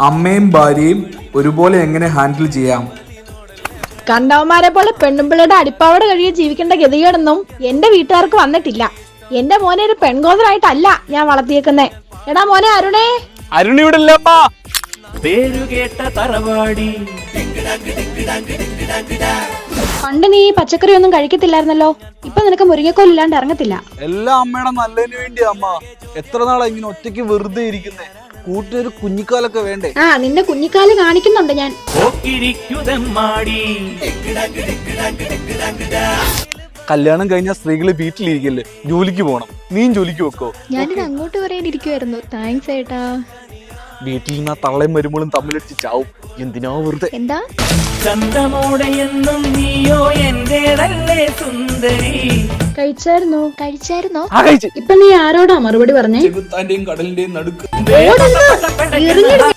അമ്മയും ഭാര്യയും ഒരുപോലെ എങ്ങനെ ഹാൻഡിൽ ചെയ്യാം? കണ്ടവന്മാരെ പോലെ പെണ്ണുമ്പിള്ളയുടെ അടിപ്പാവട കഴുകി ജീവിക്കേണ്ട ഗതികേടൊന്നും എന്റെ വീട്ടുകാർക്ക് വന്നിട്ടില്ല. എന്റെ മോനെ ഒരു പെൺകോതറായിട്ടല്ല ഞാൻ വളർത്തിയേക്കുന്നേ. എടാ മോനെ അരുണേ. അരുണിവിടെ പേരുകേട്ട തറവാടി. പണ്ട് നീ പച്ചക്കറി ഒന്നും കഴിക്കത്തില്ലായിരുന്നല്ലോ, ഇപ്പൊ നിനക്ക് മുരിങ്ങക്കോലില്ലാണ്ട് ഇറങ്ങത്തില്ല. എല്ലാം അമ്മയുടെ നല്ലതിന് വേണ്ടിയാ അമ്മ. എത്ര നാളാ ഇങ്ങനെ ഒറ്റയ്ക്ക് വെറുതെ ഇരിക്കുന്നേ? കൂട്ടൊരു കുഞ്ഞിക്കാലൊക്കെ വേണ്ടേ? ആ നിന്റെ കുഞ്ഞിക്കാല് കാണിക്കുന്നുണ്ട് ഞാൻ. കല്യാണം കഴിഞ്ഞ സ്ത്രീകള് വീട്ടിലിരിക്കല്ലേ, ജോലിക്ക് പോണം. നീയും ജോലിക്ക് വെക്കോ? ഞാനിത് അങ്ങോട്ട് പറയാനിരിക്കുവായിരുന്നു. താങ്ക്സ് ഏട്ടാ. വീട്ടിൽ നിന്ന് തള്ളയും വരുമ്പോഴും തമ്മിലടിച്ച് ചാവും. എന്തിനാ വെറുതെ? എന്താ ചന്തമോടെയെന്നും നീയോ എന്റേതല്ലേ സുന്ദരി. കഴിച്ചായിരുന്നോ? ആ കഴിച്ച്. ഇപ്പൊ നീ ആരോടാ മറുപടി പറഞ്ഞേ? ചെകുത്താന്റെയും കടലിന്റെയും നടുക്ക്. ഓടരുത്. എറിഞ്ഞിടും.